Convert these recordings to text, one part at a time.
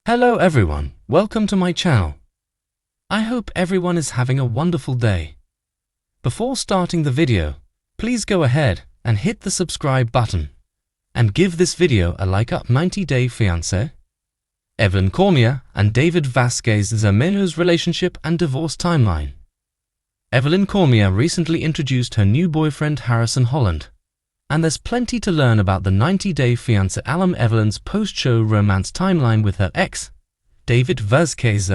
Hello everyone, welcome to my channel. I hope everyone is having a wonderful day. Before starting the video, please go ahead and hit the subscribe button and give this video a like up. 90-day fiancé Evelyn Cormier and David Vazquez's relationship and divorce timeline. Evelyn Cormier recently introduced her new boyfriend Harrison Holland, and there's plenty to learn about the 90-day fiancé Evelyn's post-show romance timeline with her ex, David Vazquez.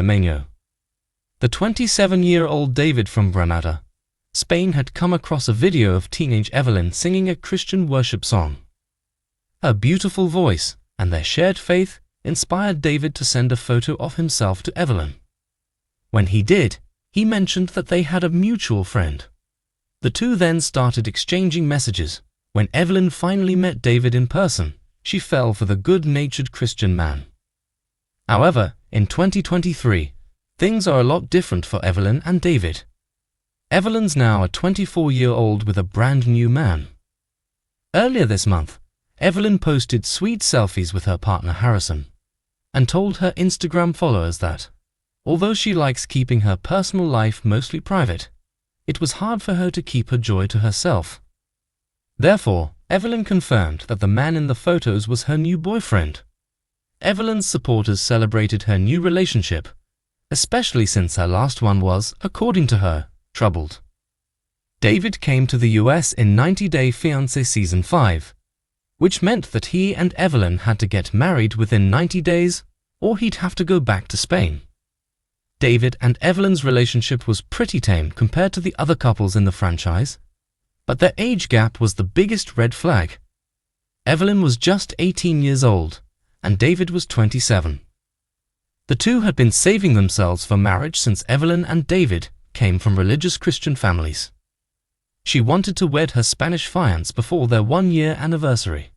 The 27-year-old David from Granada, Spain had come across a video of teenage Evelyn singing a Christian worship song. Her beautiful voice and their shared faith inspired David to send a photo of himself to Evelyn. When he did, he mentioned that they had a mutual friend. The two then started exchanging messages. When Evelyn finally met David in person, she fell for the good-natured Christian man. However, in 2023, things are a lot different for Evelyn and David. Evelyn's now a 24-year-old with a brand new man. Earlier this month, Evelyn posted sweet selfies with her partner Harrison and told her Instagram followers that, although she likes keeping her personal life mostly private, it was hard for her to keep her joy to herself. Therefore, Evelyn confirmed that the man in the photos was her new boyfriend. Evelyn's supporters celebrated her new relationship, especially since her last one was, according to her, troubled. David came to the US in 90-Day Fiancé Season 5, which meant that he and Evelyn had to get married within 90 days, or he'd have to go back to Spain. David and Evelyn's relationship was pretty tame compared to the other couples in the franchise, but their age gap was the biggest red flag. Evelyn was just 18 years old, and David was 27. The two had been saving themselves for marriage since Evelyn and David came from religious Christian families. She wanted to wed her Spanish fiancé before their one-year anniversary.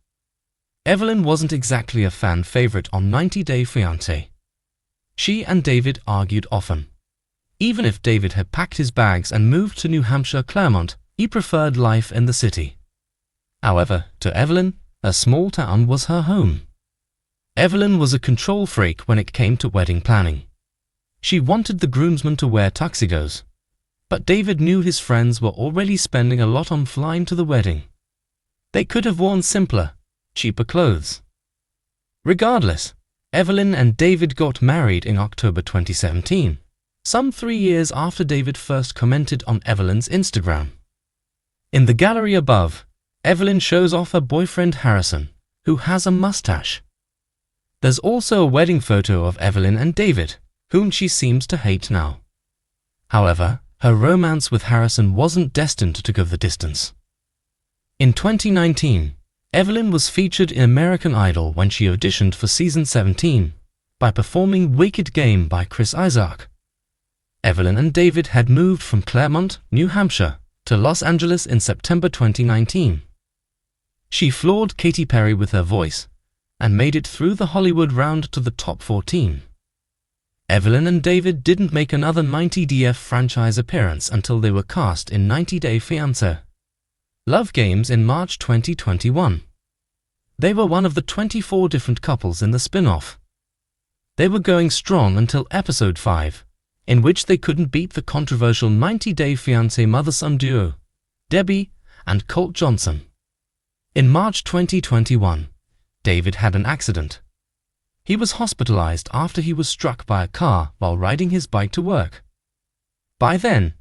Evelyn wasn't exactly a fan favorite on 90-Day Fiancé. She and David argued often. Even if David had packed his bags and moved to New Hampshire, Claremont, he preferred life in the city. However, to Evelyn, a small town was her home. Evelyn was a control freak when it came to wedding planning. She wanted the groomsmen to wear tuxedos, but David knew his friends were already spending a lot on flying to the wedding. They could have worn simpler, cheaper clothes. Regardless, Evelyn and David got married in October 2017, some 3 years after David first commented on Evelyn's Instagram. In the gallery above, Evelyn shows off her boyfriend Harrison, who has a mustache. There's also a wedding photo of Evelyn and David, whom she seems to hate now. However, her romance with Harrison wasn't destined to go the distance. In 2019, Evelyn was featured in American Idol when she auditioned for Season 17 by performing Wicked Game by Chris Isaak. Evelyn and David had moved from Claremont, New Hampshire, to Los Angeles in September 2019. She floored Katy Perry with her voice and made it through the Hollywood round to the top 14. Evelyn and David didn't make another 90DF franchise appearance until they were cast in 90-Day Fiancé Love Games in March 2021. They were one of the 24 different couples in the spin-off. They were going strong until episode 5, in which they couldn't beat the controversial 90-Day Fiancé mother-son duo, Debbie and Colt Johnson. In March 2021, David had an accident. He was hospitalized after he was struck by a car while riding his bike to work. By then,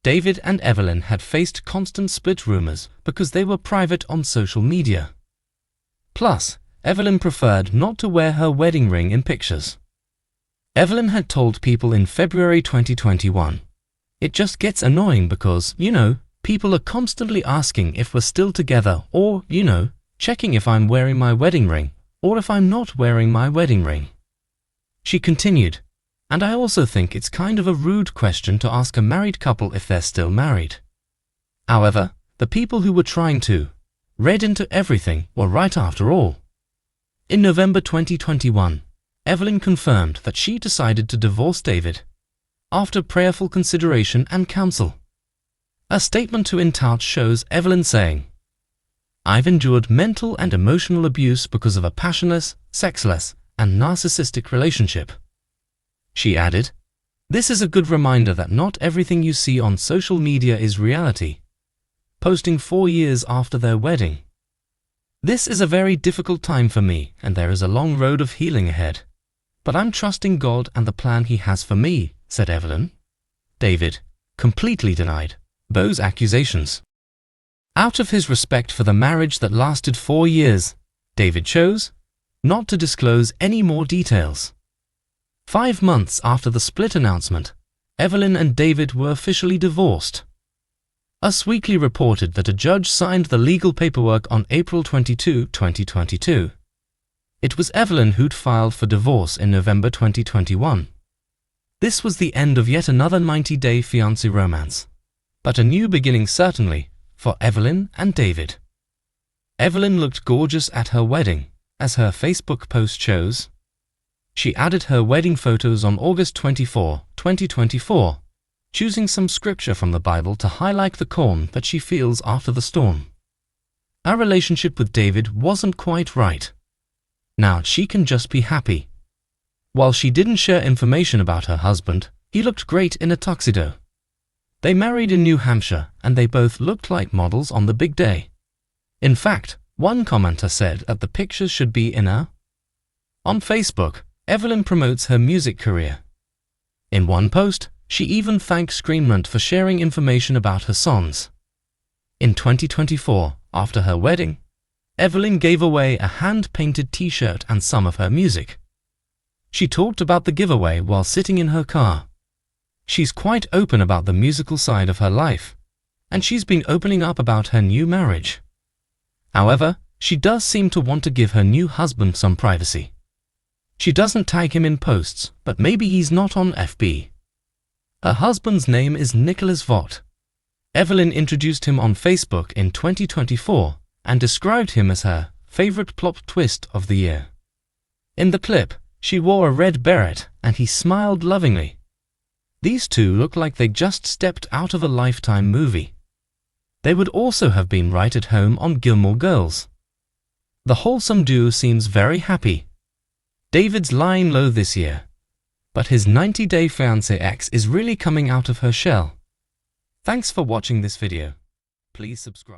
David and Evelyn had faced constant split rumors because they were private on social media. Plus, Evelyn preferred not to wear her wedding ring in pictures. Evelyn had told people in February 2021, "It just gets annoying because, people are constantly asking if we're still together or, checking if I'm wearing my wedding ring or if I'm not wearing my wedding ring." She continued, "And I also think it's kind of a rude question to ask a married couple if they're still married." However, the people who were trying to read into everything were right after all. In November 2021, Evelyn confirmed that she decided to divorce David after prayerful consideration and counsel. A statement to In Touch shows Evelyn saying, "I've endured mental and emotional abuse because of a passionless, sexless, and narcissistic relationship. She added, "This is a good reminder that not everything you see on social media is reality." Posting 4 years after their wedding. "This is a very difficult time for me, and there is a long road of healing ahead. But I'm trusting God and the plan He has for me," said Evelyn. David completely denied Beau's accusations. Out of his respect for the marriage that lasted 4 years, David chose not to disclose any more details. 5 months after the split announcement, Evelyn and David were officially divorced. Us Weekly reported that a judge signed the legal paperwork on April 22, 2022. It was Evelyn who'd filed for divorce in November 2021. This was the end of yet another 90-day fiancé romance, but a new beginning certainly for Evelyn and David. Evelyn looked gorgeous at her wedding, as her Facebook post shows. She added her wedding photos on August 24, 2024, choosing some scripture from the Bible to highlight the calm that she feels after the storm. Our relationship with David wasn't quite right. Now she can just be happy. While she didn't share information about her husband, he looked great in a tuxedo. They married in New Hampshire, and they both looked like models on the big day. In fact, one commenter said that the pictures should be in a... On Facebook, Evelyn promotes her music career. In one post, she even thanked Screamrant for sharing information about her songs. In 2024, after her wedding, Evelyn gave away a hand-painted t-shirt and some of her music. She talked about the giveaway while sitting in her car. She's quite open about the musical side of her life, and she's been opening up about her new marriage. However, she does seem to want to give her new husband some privacy. She doesn't tag him in posts, but maybe he's not on FB. Her husband's name is Nicholas Vaught. Evelyn introduced him on Facebook in 2024 and described him as her favorite plot twist of the year. In the clip, she wore a red beret and he smiled lovingly. These two look like they just stepped out of a Lifetime movie. They would also have been right at home on Gilmore Girls. The wholesome duo seems very happy. David's lying low this year, but his 90-day fiancé ex is really coming out of her shell. Thanks for watching this video. Please subscribe.